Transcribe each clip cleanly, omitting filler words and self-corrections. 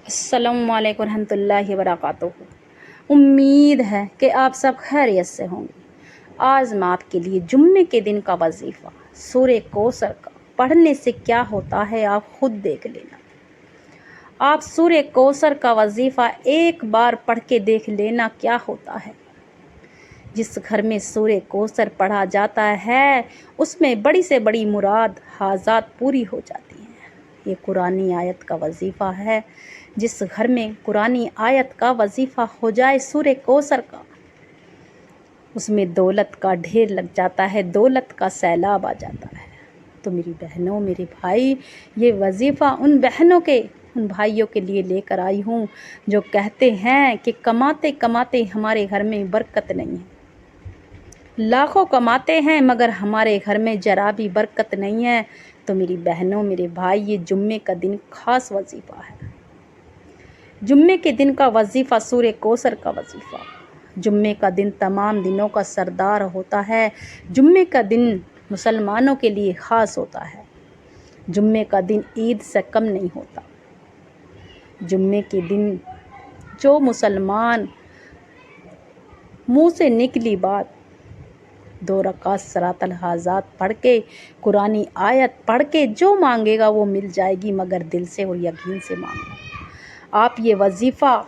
السلام علیکم ورحمۃ اللہ وبرکاتہ۔ امید ہے کہ آپ سب خیریت سے ہوں گے۔ آج میں آپ کے لیے جمعے کے دن کا وظیفہ سورہ کوثر کا پڑھنے سے کیا ہوتا ہے آپ خود دیکھ لینا۔ آپ سورہ کوثر کا وظیفہ ایک بار پڑھ کے دیکھ لینا کیا ہوتا ہے۔ جس گھر میں سورہ کوثر پڑھا جاتا ہے اس میں بڑی سے بڑی مراد حاجات پوری ہو جاتی ہیں۔ یہ قرآنی آیت کا وظیفہ ہے۔ جس گھر میں قرآنی آیت کا وظیفہ ہو جائے سورہ کوثر کا، اس میں دولت کا ڈھیر لگ جاتا ہے، دولت کا سیلاب آ جاتا ہے۔ تو میری بہنوں، میرے بھائی، یہ وظیفہ ان بہنوں کے، ان بھائیوں کے لیے لے کر آئی ہوں جو کہتے ہیں کہ کماتے کماتے ہمارے گھر میں برکت نہیں ہے، لاکھوں کماتے ہیں مگر ہمارے گھر میں ذرا بھی برکت نہیں ہے۔ تو میری بہنوں، میرے بھائی، یہ جمعے کا دن خاص وظیفہ ہے۔ جمعے کے دن کا وظیفہ سورہ کوثر کا وظیفہ۔ جمعے کا دن تمام دنوں کا سردار ہوتا ہے۔ جمعے کا دن مسلمانوں کے لیے خاص ہوتا ہے۔ جمعے کا دن عید سے کم نہیں ہوتا۔ جمعے کے دن جو مسلمان منہ سے نکلی بات 2 رکعت صلاۃ الحاجات پڑھ کے، قرآنی آیت پڑھ کے جو مانگے گا وہ مل جائے گی، مگر دل سے اور یقین سے مانگے گا۔ آپ یہ وظیفہ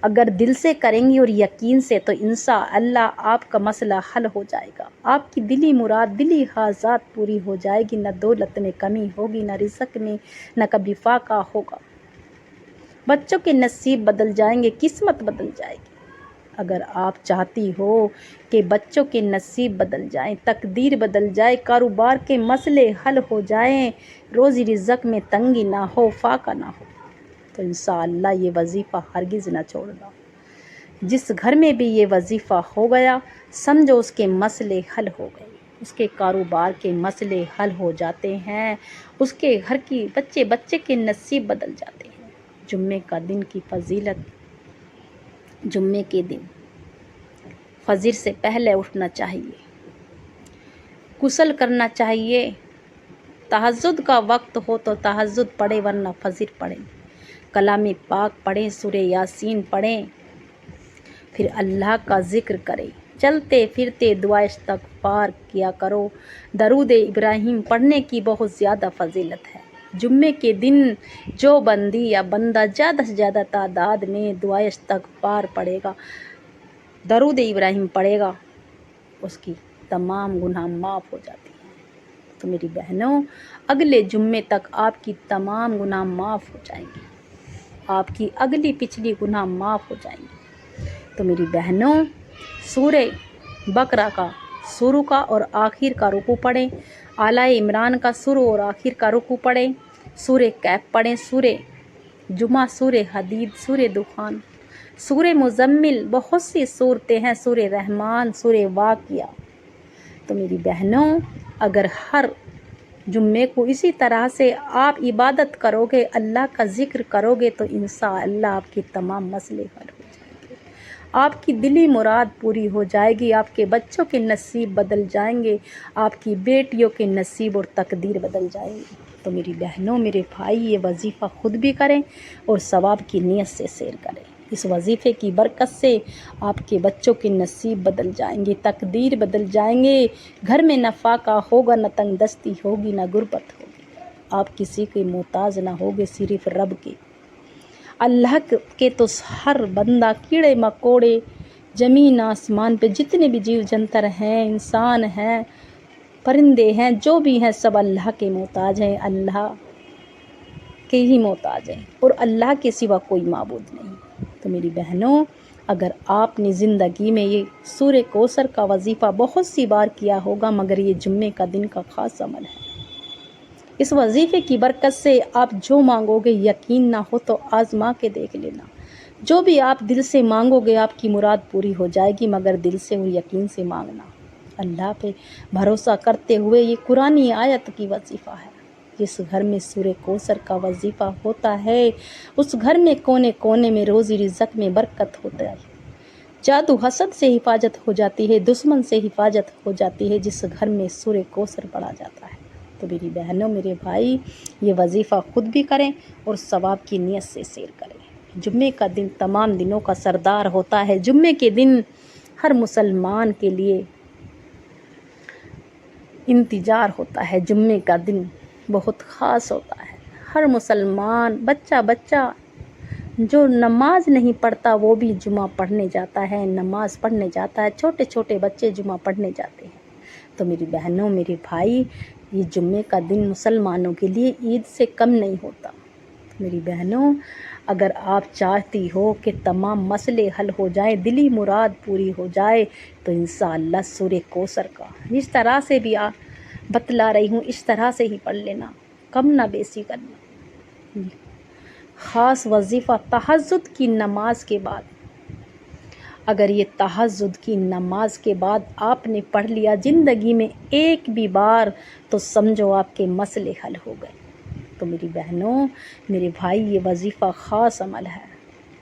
اگر دل سے کریں گی اور یقین سے تو انشاءاللہ آپ کا مسئلہ حل ہو جائے گا۔ آپ کی دلی مراد، دلی حاجات پوری ہو جائے گی، نہ دولت میں کمی ہوگی، نہ رزق میں نہ کبھی فاقہ ہوگا۔ بچوں کے نصیب بدل جائیں گے، قسمت بدل جائے گی۔ اگر آپ چاہتی ہو کہ بچوں کے نصیب بدل جائیں، تقدیر بدل جائے، کاروبار کے مسئلے حل ہو جائیں، روزی رزق میں تنگی نہ ہو، فاقہ نہ ہو، تو انشاءاللہ یہ وظیفہ ہرگز نہ چھوڑنا۔ جس گھر میں بھی یہ وظیفہ ہو گیا سمجھو اس کے مسئلے حل ہو گئے، اس کے کاروبار کے مسئلے حل ہو جاتے ہیں، اس کے گھر کی بچے کے نصیب بدل جاتے ہیں۔ جمعے کا دن کی فضیلت، جمعے کے دن فجر سے پہلے اٹھنا چاہیے، غسل کرنا چاہیے، تہجد کا وقت ہو تو تہجد پڑھیں ورنہ فجر پڑھیں، کلام پاک پڑھیں، سورہ یاسین پڑھیں، پھر اللہ کا ذکر کریں، چلتے پھرتے دعا استغفار کیا کرو۔ درود ابراہیم پڑھنے کی بہت زیادہ فضیلت ہے۔ جمعے کے دن جو بندی یا بندہ زیادہ سے زیادہ تعداد میں دعا استغفار پڑھے گا، درود ابراہیم پڑھے گا، اس کی تمام گناہ معاف ہو جاتی ہیں۔ تو میری بہنوں، اگلے جمعے تک آپ کی تمام گناہ معاف ہو جائیں گے، آپ کی اگلی پچھلی گناہ معاف ہو جائیں گے۔ تو میری بہنوں، سورہ بقرہ کا شروع کا اور آخر کا رکوع پڑھیں، آل عمران کا شروع اور آخر کا رکوع پڑھیں، سورہ کہف پڑھیں، سورہ جمعہ، سورہ حدید، سورہ دخان، سورہ مزمل، بہت سی صورتیں ہیں، سورہ رحمان، سورہ واقعہ۔ تو میری بہنوں، اگر ہر جمعے کو اسی طرح سے آپ عبادت کرو گے، اللہ کا ذکر کرو گے تو انشاءاللہ آپ کے تمام مسئلے حل ہو جائیں گے، آپ کی دلی مراد پوری ہو جائے گی، آپ کے بچوں کے نصیب بدل جائیں گے، آپ کی بیٹیوں کے نصیب اور تقدیر بدل جائیں گے۔ تو میری بہنوں، میرے بھائی، یہ وظیفہ خود بھی کریں اور ثواب کی نیت سے سیر کریں۔ اس وظیفے کی برکت سے آپ کے بچوں کے نصیب بدل جائیں گے، تقدیر بدل جائیں گے، گھر میں نہ فاقہ ہوگا، نہ تنگ دستی ہوگی، نہ غربت ہوگی، آپ کسی کے محتاج نہ ہوگے، صرف رب کے۔ اللہ کے تو ہر بندہ، کیڑے مکوڑے، زمین آسمان پہ جتنے بھی جیو جنتر ہیں، انسان ہیں، پرندے ہیں، جو بھی ہیں، سب اللہ کے محتاج ہیں، اللہ کے ہی محتاج ہیں، اور اللہ کے سوا کوئی معبود نہیں۔ تو میری بہنوں، اگر آپ نے زندگی میں یہ سورہ کوثر کا وظیفہ بہت سی بار کیا ہوگا مگر یہ جمعے کا دن کا خاص عمل ہے، اس وظیفے کی برکت سے آپ جو مانگو گے، یقین نہ ہو تو آزما کے دیکھ لینا، جو بھی آپ دل سے مانگو گے آپ کی مراد پوری ہو جائے گی، مگر دل سے اور یقین سے مانگنا، اللہ پہ بھروسہ کرتے ہوئے۔ یہ قرآنی آیت کی وظیفہ ہے۔ جس گھر میں سورہ کوثر کا وظیفہ ہوتا ہے اس گھر میں کونے کونے میں روزی رزق میں برکت ہوتا ہے، جادو حسد سے حفاظت ہو جاتی ہے، دشمن سے حفاظت ہو جاتی ہے، جس گھر میں سورہ کوثر پڑھا جاتا ہے۔ تو میری بہنوں میرے بھائی یہ وظیفہ خود بھی کریں اور ثواب کی نیت سے سیر کریں۔ جمعے کا دن تمام دنوں کا سردار ہوتا ہے۔ جمعے کے دن ہر مسلمان کے لیے انتظار ہوتا ہے۔ جمعے کا دن بہت خاص ہوتا ہے۔ ہر مسلمان بچہ جو نماز نہیں پڑھتا وہ بھی جمعہ پڑھنے جاتا ہے، نماز پڑھنے جاتا ہے۔ چھوٹے چھوٹے بچے جمعہ پڑھنے جاتے ہیں۔ تو میری بہنوں میرے بھائی یہ جمعے کا دن مسلمانوں کے لیے عید سے کم نہیں ہوتا۔ میری بہنوں اگر آپ چاہتی ہو کہ تمام مسئلے حل ہو جائیں، دلی مراد پوری ہو جائے، تو انشاءاللہ سورہ کوثر کا جس طرح سے بھی بتلا رہی ہوں اس طرح سے ہی پڑھ لینا، کم نہ بیسی کرنا۔ خاص وظیفہ تہجد کی نماز کے بعد، اگر یہ تہجد کی نماز کے بعد آپ نے پڑھ لیا زندگی میں ایک بھی بار، تو سمجھو آپ کے مسئلے حل ہو گئے۔ تو میری بہنوں میرے بھائی یہ وظیفہ خاص عمل ہے۔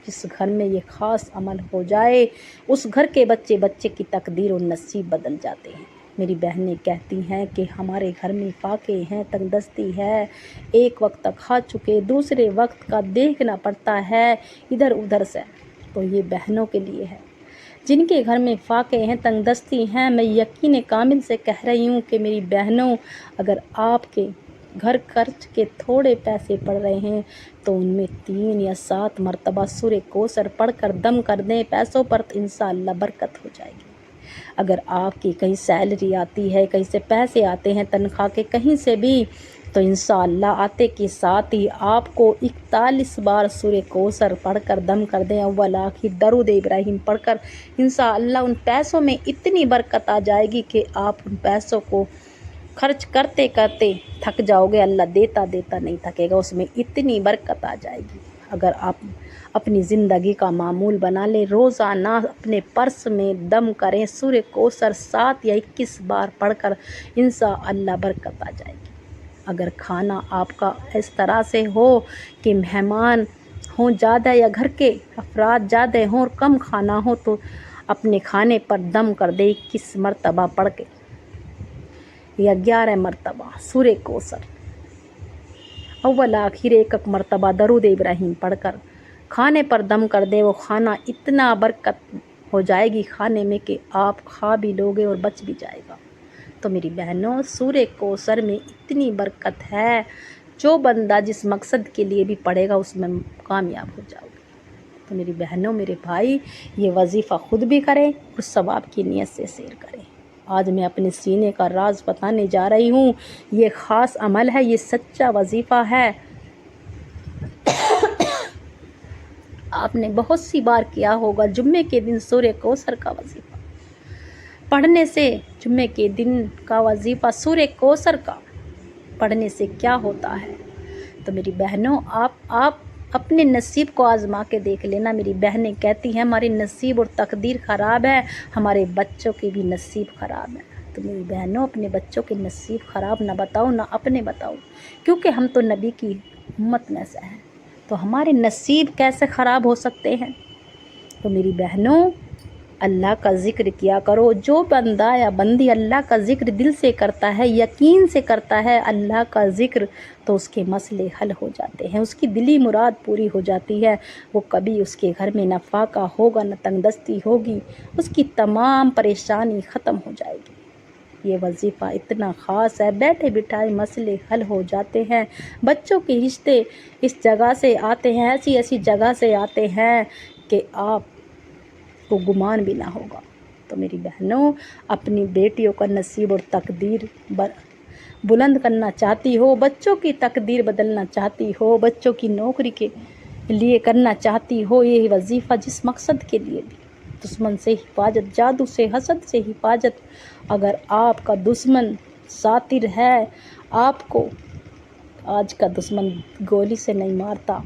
جس گھر میں یہ خاص عمل ہو جائے اس گھر کے بچے کی تقدیر و نصیب بدل جاتے ہیں۔ میری بہنیں کہتی ہیں کہ ہمارے گھر میں فاقے ہیں، تنگ دستی ہے، ایک وقت تک کھا چکے، دوسرے وقت کا دیکھنا پڑتا ہے ادھر ادھر سے۔ تو یہ بہنوں کے لیے ہے جن کے گھر میں فاقے ہیں، تنگ دستی ہیں۔ میں یقین کامل سے کہہ رہی ہوں کہ میری بہنوں اگر آپ کے گھر خرچ کے تھوڑے پیسے پڑ رہے ہیں تو ان میں 3 یا 7 مرتبہ سورہ کوثر پڑھ کر دم کر دیں پیسوں پر، تو انشاءاللہ برکت ہو جائے گی۔ اگر آپ کی کہیں سیلری آتی ہے، کہیں سے پیسے آتے ہیں تنخواہ کے، کہیں سے بھی، تو انشاءاللہ آتے کے ساتھ ہی آپ کو 41 بار سورہ کوثر پڑھ کر دم کر دیں، اول آخر درود ابراہیم پڑھ کر، انشاءاللہ ان پیسوں میں اتنی برکت آ جائے گی کہ آپ ان پیسوں کو خرچ کرتے کرتے تھک جاؤ گے، اللہ دیتا نہیں تھکے گا، اس میں اتنی برکت آ جائے گی۔ اگر آپ اپنی زندگی کا معمول بنا لیں، روزانہ اپنے پرس میں دم کریں سورہ کوثر 7 یا 21 بار پڑھ کر، انشاءاللہ برکت آ جائے گی۔ اگر کھانا آپ کا اس طرح سے ہو کہ مہمان ہوں زیادہ یا گھر کے افراد زیادہ ہوں اور کم کھانا ہو، تو اپنے کھانے پر دم کر دے 21 مرتبہ پڑھ کے یا 11 مرتبہ سورہ کوثر، اول آخر ایک مرتبہ درود ابراہیم پڑھ کر کھانے پر دم کر دے۔ وہ کھانا اتنا برکت ہو جائے گی کھانے میں کہ آپ کھا بھی لوگے اور بچ بھی جائے گا۔ تو میری بہنوں سورہ کوثر میں اتنی برکت ہے، جو بندہ جس مقصد کے لیے بھی پڑھے گا اس میں کامیاب ہو جاؤ گے۔ تو میری بہنوں میرے بھائی یہ وظیفہ خود بھی کریں اور ثواب کی نیت سے سیر کریں۔ آج میں اپنے سینے کا راز بتانے جا رہی ہوں۔ یہ خاص عمل ہے، یہ سچا وظیفہ ہے۔ آپ نے بہت سی بار کیا ہوگا جمعے کے دن سورہ کوثر کا وظیفہ پڑھنے سے، جمعے کے دن کا وظیفہ سورہ کوثر کا پڑھنے سے کیا ہوتا ہے۔ تو میری بہنوں آپ اپنے نصیب کو آزما کے دیکھ لینا۔ میری بہنیں کہتی ہیں ہمارے نصیب اور تقدیر خراب ہے، ہمارے بچوں کے بھی نصیب خراب ہے۔ تو میری بہنوں اپنے بچوں کے نصیب خراب نہ بتاؤ، نہ اپنے بتاؤ، کیونکہ ہم تو نبی کی امت میں سے ہیں، تو ہمارے نصیب کیسے خراب ہو سکتے ہیں۔ تو میری بہنوں اللہ کا ذکر کیا کرو۔ جو بندہ یا بندی اللہ کا ذکر دل سے کرتا ہے، یقین سے کرتا ہے اللہ کا ذکر، تو اس کے مسئلے حل ہو جاتے ہیں، اس کی دلی مراد پوری ہو جاتی ہے۔ وہ کبھی اس کے گھر میں نہ فاقہ ہوگا نہ تنگ دستی ہوگی، اس کی تمام پریشانی ختم ہو جائے گی۔ یہ وظیفہ اتنا خاص ہے، بیٹھے بٹھائے مسئلے حل ہو جاتے ہیں۔ بچوں کے رشتے اس جگہ سے آتے ہیں، ایسی جگہ سے آتے ہیں کہ آپ کو گمان بھی نہ ہوگا۔ تو میری بہنوں اپنی بیٹیوں کا نصیب اور تقدیر بلند کرنا چاہتی ہو، بچوں کی تقدیر بدلنا چاہتی ہو، بچوں کی نوکری کے لیے کرنا چاہتی ہو یہ وظیفہ، جس مقصد کے لیے بھی، دشمن سے حفاظت، جادو سے، حسد سے حفاظت۔ اگر آپ کا دشمن ساتر ہے، آپ کو آج کا دشمن گولی سے نہیں مارتا،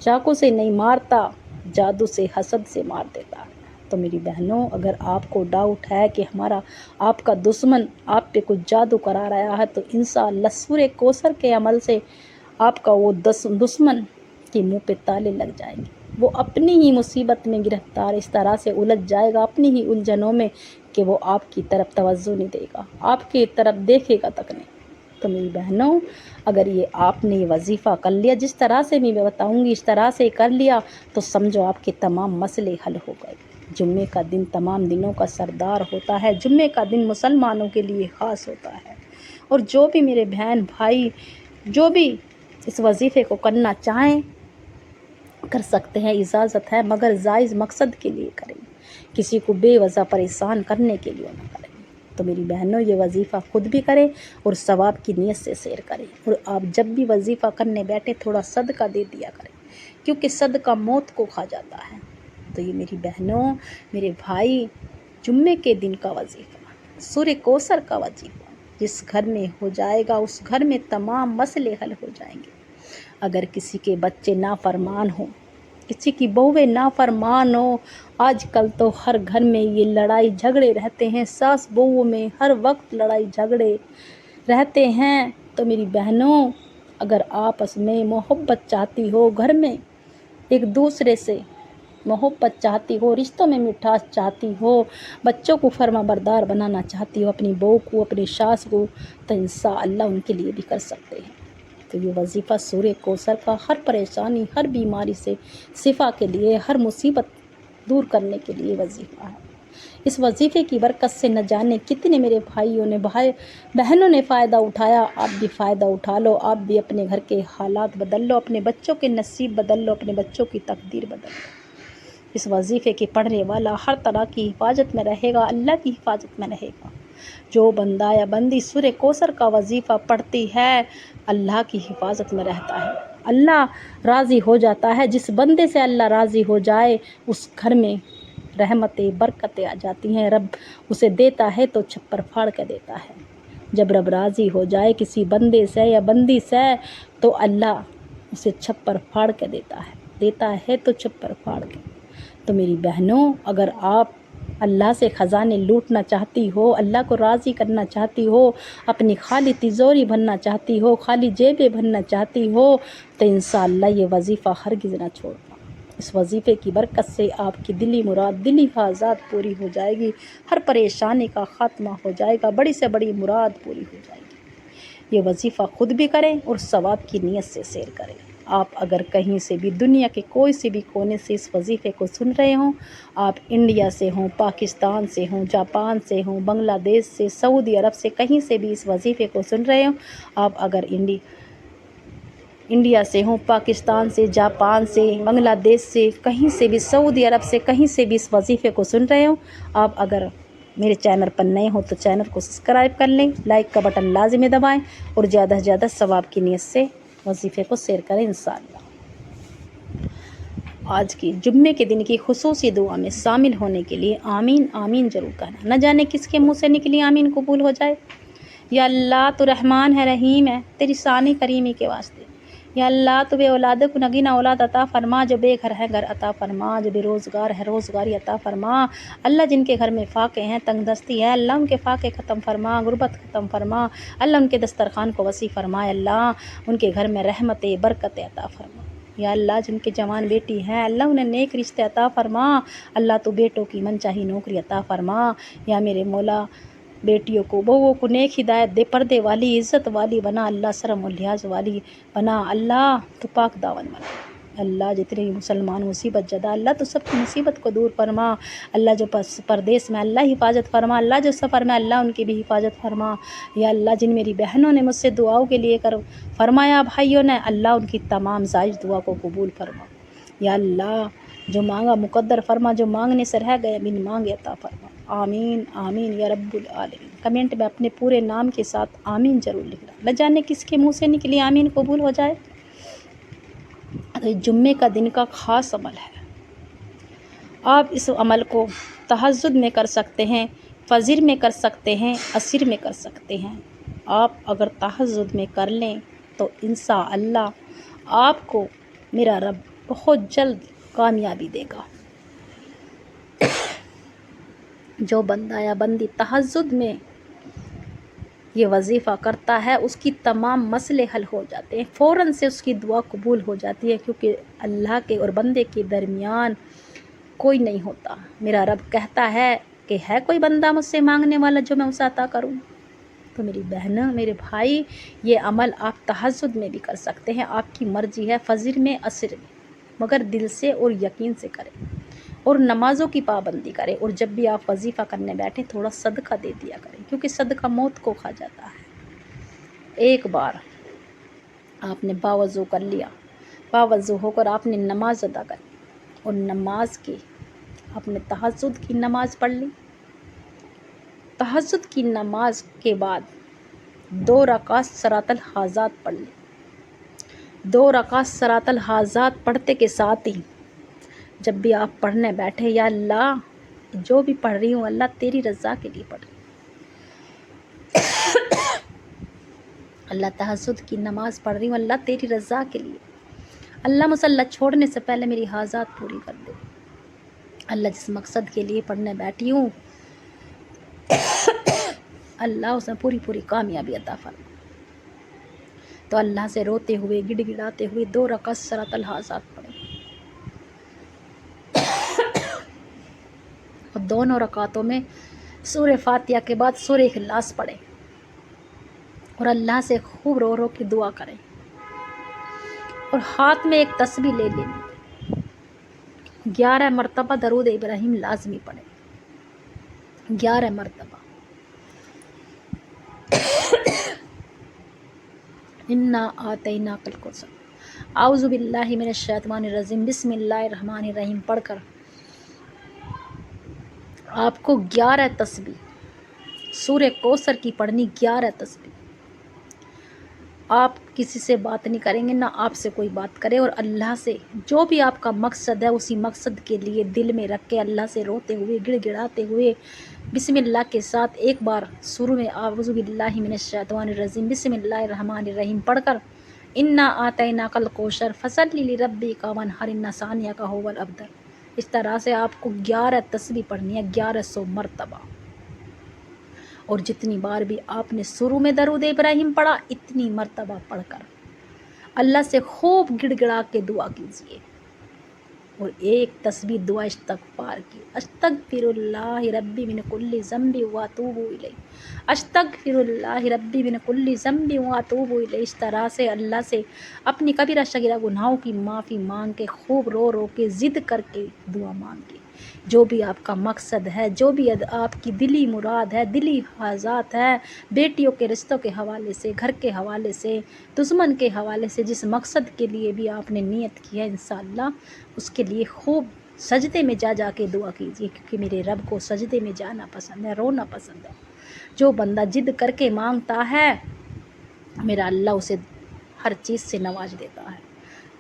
چاقو سے نہیں مارتا، جادو سے، حسد سے مار دیتا ہے۔ تو میری بہنوں اگر آپ کو ڈاؤٹ ہے کہ آپ کا دشمن آپ پہ کچھ جادو کرا رہا ہے، تو انشاءاللہ سورہ کوثر کے عمل سے آپ کا وہ دشمن کے منہ پہ تالے لگ جائیں گے، وہ اپنی ہی مصیبت میں گرفتار اس طرح سے الجھ جائے گا، اپنی ہی الجھنوں میں، کہ وہ آپ کی طرف توجہ نہیں دے گا، آپ کی طرف دیکھے گا تک نہیں۔ تو میری بہنوں، اگر یہ آپ نے یہ وظیفہ کر لیا جس طرح سے میں بتاؤں گی، اس طرح سے کر لیا تو سمجھو آپ کے تمام مسئلے حل ہو گئے۔ جمعے کا دن تمام دنوں کا سردار ہوتا ہے، جمعے کا دن مسلمانوں کے لیے خاص ہوتا ہے، اور جو بھی میرے بہن بھائی جو بھی اس وظیفے کو کرنا چاہیں کر سکتے ہیں، اجازت ہے، مگر جائز مقصد کے لیے کریں، کسی کو بے وجہ پریشان کرنے کے لیے نہ کریں۔ تو میری بہنوں، یہ وظیفہ خود بھی کریں اور ثواب کی نیت سے شیئر کریں، اور آپ جب بھی وظیفہ کرنے بیٹھے تھوڑا صدقہ دے دیا کریں، کیونکہ صدقہ موت کو کھا جاتا ہے۔ تو یہ میری بہنوں، میرے بھائی، جمعے کے دن کا وظیفہ، سورہ کوثر کا وظیفہ جس گھر میں ہو جائے گا اس گھر میں تمام مسئلے حل ہو جائیں گے۔ اگر کسی کے بچے نافرمان ہوں، کسی کی بہویں نافرمان ہو، آج کل تو ہر گھر میں یہ لڑائی جھگڑے رہتے ہیں، ساس بہو میں ہر وقت لڑائی جھگڑے رہتے ہیں۔ تو میری بہنوں، اگر آپس میں محبت چاہتی ہو، گھر میں ایک دوسرے سے محبت چاہتی ہو، رشتوں میں مٹھاس چاہتی ہو، بچوں کو فرما بردار بنانا چاہتی ہو، اپنی بہو کو، اپنی ساس کو، تو انشاءاللہ ان کے لیے بھی کر سکتے ہیں۔ تو یہ وظیفہ سورہ کوثر کا ہر پریشانی، ہر بیماری سے شفا کے لیے، ہر مصیبت دور کرنے کے لیے وظیفہ ہے۔ اس وظیفے کی برکت سے نہ جانے کتنے میرے بھائیوں نے، بہنوں نے فائدہ اٹھایا۔ آپ بھی فائدہ اٹھا لو، آپ بھی اپنے گھر کے حالات بدل لو، اپنے بچوں کے نصیب بدل لو، اپنے بچوں کی تقدیر بدل لو۔ اس وظیفے کے پڑھنے والا ہر طرح کی حفاظت میں رہے گا، اللہ کی حفاظت میں رہے گا۔ جو بندہ یا بندی سورہ کوثر کا وظیفہ پڑھتی ہے، اللہ کی حفاظت میں رہتا ہے، اللہ راضی ہو جاتا ہے۔ جس بندے سے اللہ راضی ہو جائے اس گھر میں رحمتیں، برکتیں آ جاتی ہیں۔ رب اسے دیتا ہے تو چھپر پھاڑ کے دیتا ہے۔ جب رب راضی ہو جائے کسی بندے سے یا بندی سے تو اللہ اسے چھپر پھاڑ کے دیتا ہے تو چھپر پھاڑ کے۔ تو میری بہنوں، اگر آپ اللہ سے خزانے لوٹنا چاہتی ہو، اللہ کو راضی کرنا چاہتی ہو، اپنی خالی تجوری بھرنا چاہتی ہو، خالی جیبیں بھرنا چاہتی ہو، تو انشاءاللہ یہ وظیفہ ہرگز نہ چھوڑنا۔ اس وظیفے کی برکت سے آپ کی دلی مراد، دلی حاجات پوری ہو جائے گی، ہر پریشانی کا خاتمہ ہو جائے گا، بڑی سے بڑی مراد پوری ہو جائے گی۔ یہ وظیفہ خود بھی کریں اور ثواب کی نیت سے شیئر کریں۔ آپ اگر کہیں سے بھی، دنیا کے کوئی سے بھی کونے سے اس وظیفے کو سن رہے ہوں، آپ انڈیا سے ہوں، پاکستان سے ہوں، جاپان سے ہوں، بنگلہ دیش سے، سعودی عرب سے، کہیں سے بھی اس وظیفے کو سن رہے ہوں، آپ اگر انڈیا سے ہوں، پاکستان سے، جاپان سے، بنگلہ دیش سے، کہیں سے بھی، سعودی عرب سے، کہیں سے بھی اس وظیفے کو سن رہے ہوں، آپ اگر میرے چینل پر نئے ہوں تو چینل کو سبسکرائب کر لیں، لائک کا بٹن لازمی دبائیں، اور زیادہ سے زیادہ ثواب کی نیت سے وظیفے کو شیئر کریں انشاءاللہ۔ آج کی جمعے کے دن کی خصوصی دعا میں شامل ہونے کے لیے آمین آمین ضرور کہنا۔ نہ جانے کس کے منہ سے نکلی آمین قبول ہو جائے۔ یا اللہ تو رحمان ہے، رحیم ہے، تیری شان کریمی کے واسطے۔ یا اللہ تو بے اولاد کو نگینا اولاد عطا فرما، جو بے گھر ہے گھر عطا فرما، جو بے روزگار ہے روزگاری عطا فرما۔ اللہ جن کے گھر میں فاقے ہیں، تنگ دستی ہے، اللہ ان کے فاقے ختم فرما، غربت ختم فرما، اللہ ان کے دسترخوان کو وسیع فرمائے، اللہ ان کے گھر میں رحمتیں، برکتیں عطا فرما۔ یا اللہ جن کے جوان بیٹی ہیں، اللہ انہیں نیک رشتے عطا فرما، اللہ تو بیٹوں کی من چاہی نوکری عطا فرما۔ یا میرے مولا بیٹیوں کو، بہووں کو نیک ہدایت دے، پردے والی، عزت والی بنا، اللہ شرم و لحاظ والی بنا، اللہ تو پاک دامن بنا۔ اللہ جتنے مسلمان مصیبت زدہ، اللہ تو سب کی مصیبت کو دور فرما۔ اللہ جو پردیس میں، اللہ حفاظت فرما، اللہ جو سفر میں، اللہ ان کی بھی حفاظت فرما۔ یا اللہ جن میری بہنوں نے مجھ سے دعاؤں کے لیے فرمایا، بھائیوں نے، اللہ ان کی تمام جائز دعا کو قبول فرما۔ یا اللہ جو مانگا مقدر فرما، جو مانگنے سے رہ گئے بن مانگے عطا فرما۔ آمین آمین یا رب العالمین۔ کمنٹ میں اپنے پورے نام کے ساتھ آمین ضرور لکھنا، نہ جانے کس کے منہ سے نکلی آمین قبول ہو جائے۔ جمعے کا دن کا خاص عمل ہے، آپ اس عمل کو تہجد میں کر سکتے ہیں، فجر میں کر سکتے ہیں، عصر میں کر سکتے ہیں۔ آپ اگر تہجد میں کر لیں تو انشاءاللہ آپ کو میرا رب بہت جلد کامیابی دے گا۔ جو بندہ یا بندی تہجد میں یہ وظیفہ کرتا ہے اس کی تمام مسئلے حل ہو جاتے ہیں، فوراً سے اس کی دعا قبول ہو جاتی ہے، کیونکہ اللہ کے اور بندے کے درمیان کوئی نہیں ہوتا۔ میرا رب کہتا ہے کہ ہے کوئی بندہ مجھ سے مانگنے والا جو میں اسے عطا کروں؟ تو میری بہنوں میرے بھائی، یہ عمل آپ تہجد میں بھی کر سکتے ہیں، آپ کی مرضی ہے، فجر میں، عصر میں، مگر دل سے اور یقین سے کریں اور نمازوں کی پابندی کریں، اور جب بھی آپ وظیفہ کرنے بیٹھیں تھوڑا صدقہ دے دیا کریں، کیونکہ صدقہ موت کو کھا جاتا ہے۔ ایک بار آپ نے باوضو کر لیا، باوضو ہو کر آپ نے نماز ادا کری، اور نماز کی آپ نے تہجد کی نماز پڑھ لی، تہجد کی نماز کے بعد 2 رکعت صلاۃ الحاجات پڑھ لی، 2 رکعت صلاۃ الحاجات پڑھتے کے ساتھ ہی جب بھی آپ پڑھنے بیٹھے، یا اللہ جو بھی پڑھ رہی ہوں اللہ تیری رضا کے لیے پڑھ رہی ہوں، اللہ تہجد کی نماز پڑھ رہی ہوں اللہ تیری رضا کے لیے، اللہ مصلی چھوڑنے سے پہلے میری حاجات پوری کر دے، اللہ جس مقصد کے لیے پڑھنے بیٹھی ہوں اللہ اس میں پوری کامیابی عطا فرما۔ تو اللہ سے روتے ہوئے گڑ گڑاتے ہوئے 2 رکعت صلاۃ الحاجات پڑھیں، اور دونوں رکعتوں میں سورہ فاتحہ کے بعد سورہ اخلاص پڑھیں، اور اللہ سے خوب رو رو کے دعا کریں، اور ہاتھ میں ایک تسبیح لے لیں، 11 مرتبہ درود ابراہیم لازمی پڑھیں، 11 مرتبہ۔ انا اعطیناک الکوثر، اعوذ باللہ من الشیطان الرجیم، بسم اللہ الرحمن الرحیم پڑھ کر آپ کو 11 تسبیح سورہ کوثر کی پڑھنی، 11 تسبیح۔ آپ کسی سے بات نہیں کریں گے، نہ آپ سے کوئی بات کرے، اور اللہ سے جو بھی آپ کا مقصد ہے اسی مقصد کے لیے دل میں رکھ کے اللہ سے روتے ہوئے گڑ گڑاتے ہوئے بسم اللہ کے ساتھ ایک بار شروع میں اعوذ باللہ من الشیطان الرجیم بسم اللہ الرحمن الرحیم پڑھ کر انا اعطیناک الکوثر فصلی لربک وانحر ان شانئک ھو الابتر، اس طرح سے آپ کو 11 تسبیح پڑھنی ہے، 1100 مرتبہ، اور جتنی بار بھی آپ نے شروع میں درود ابراہیم پڑھا اتنی مرتبہ پڑھ کر اللہ سے خوب گڑ گڑا کے دعا کیجیے، اور ایک تسبیح دعا استغفار کی، استغفر اللہ ربی من کل ذنب واتوب الیہ، استغفر اللہ ربی من کل ذنب واتوب الیہ، اس طرح سے اللہ سے اپنی کبیرہ صغیرہ گناہوں کی معافی مانگ کے خوب رو رو کے ضد کر کے دعا مانگے، جو بھی آپ کا مقصد ہے، جو بھی آپ کی دلی مراد ہے، دلی حاجات ہے، بیٹیوں کے رشتوں کے حوالے سے، گھر کے حوالے سے، دشمن کے حوالے سے، جس مقصد کے لیے بھی آپ نے نیت کی ہے انشاءاللہ اس کے لیے خوب سجدے میں جا کے دعا کیجیے، کیونکہ میرے رب کو سجدے میں جانا پسند ہے، رونا پسند ہے۔ جو بندہ ضد کر کے مانگتا ہے میرا اللہ اسے ہر چیز سے نواز دیتا ہے۔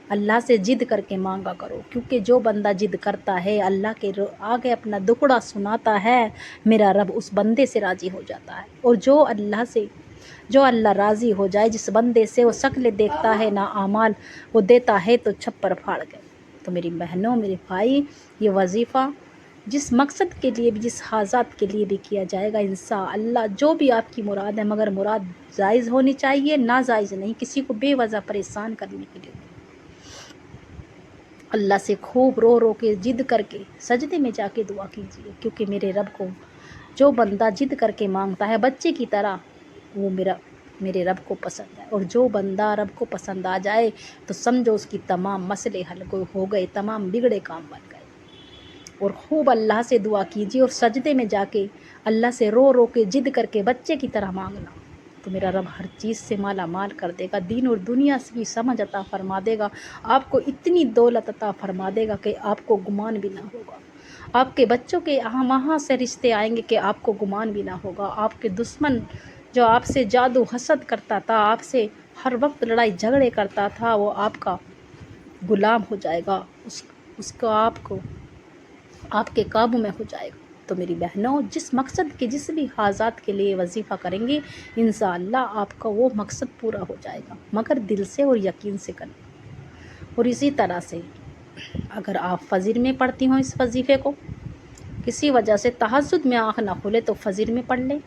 اللہ سے ضد کر کے مانگا کرو، کیونکہ جو بندہ ضد کرتا ہے اللہ کے آگے اپنا دکڑا سناتا ہے میرا رب اس بندے سے راضی ہو جاتا ہے، اور جو اللہ راضی ہو جائے جس بندے سے، وہ شکل دیکھتا ہے نہ اعمال، وہ دیتا ہے تو چھپر پھاڑ گئے۔ تو میری بہنوں میرے بھائی، یہ وظیفہ جس مقصد کے لیے بھی، جس حاجات کے لیے بھی کیا جائے گا انشاءاللہ، جو بھی آپ کی مراد ہے، مگر مراد جائز ہونی چاہیے، ناجائز نہیں، کسی کو بے وجہ پریشان کرنے کے لیے۔ اللہ سے خوب رو رو کے ضد کر کے سجدے میں جا کے دعا کیجیے، کیونکہ میرے رب کو جو بندہ ضد کر کے مانگتا ہے بچے کی طرح، وہ میرے رب کو پسند ہے، اور جو بندہ رب کو پسند آ جائے تو سمجھو اس کی تمام مسئلے حل ہو گئے، تمام بگڑے کام بن گئے۔ اور خوب اللہ سے دعا کیجیے، اور سجدے میں جا کے اللہ سے رو رو کے ضد کر کے بچے کی طرح مانگنا، تو میرا رب ہر چیز سے مالا مال کر دے گا، دین اور دنیا سے بھی سمجھ عطا فرما دے گا، آپ کو اتنی دولت عطا فرما دے گا کہ آپ کو گمان بھی نہ ہوگا، آپ کے بچوں کے وہاں سے رشتے آئیں گے کہ آپ کو گمان بھی نہ ہوگا، آپ کے دشمن جو آپ سے جادو حسد کرتا تھا، آپ سے ہر وقت لڑائی جھگڑے کرتا تھا، وہ آپ کا غلام ہو جائے گا، اس کو آپ کے قابو میں ہو جائے گا۔ تو میری بہنوں، جس مقصد کے جس بھی حاجات کے لیے وظیفہ کریں گے انشاءاللہ آپ کا وہ مقصد پورا ہو جائے گا، مگر دل سے اور یقین سے کریں۔ اور اسی طرح سے اگر آپ فجر میں پڑھتی ہوں اس وظیفے کو، کسی وجہ سے تہجد میں آنکھ نہ کھلے تو فجر میں پڑھ لیں،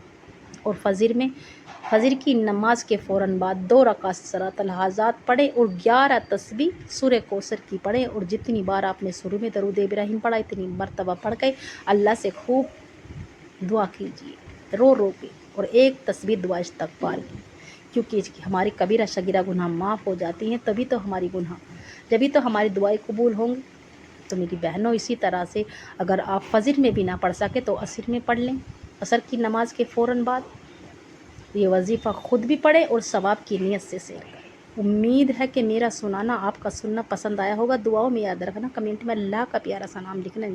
اور فجر کی نماز کے فوراً بعد 2 رکعت صلاۃ الحاجات پڑھیں، اور 11 تسبیح سورہ کوثر کی پڑھیں، اور جتنی بار آپ نے شروع میں درود ابراہیم پڑھا اتنی مرتبہ پڑھ کے اللہ سے خوب دعا کیجیے رو رو کے۔ اور ایک تسبیح دعا استغفار کی، کیونکہ ہماری کبیرہ صغیرہ گناہ معاف ہو جاتی ہیں، تبھی تو ہماری دعائیں قبول ہوں گی۔ تو میری بہنوں، اسی طرح سے اگر آپ فجر میں بھی نہ پڑھ سکے تو عصر میں پڑھ لیں، عصر کی نماز کے فوراً بعد یہ وظیفہ خود بھی پڑھیں اور ثواب کی نیت سے شیئر کریں۔ امید ہے کہ میرا سنانا آپ کا سننا پسند آیا ہوگا۔ دعاؤں میں یاد رکھنا، کمنٹ میں اللہ کا پیارا سا نام لکھنا۔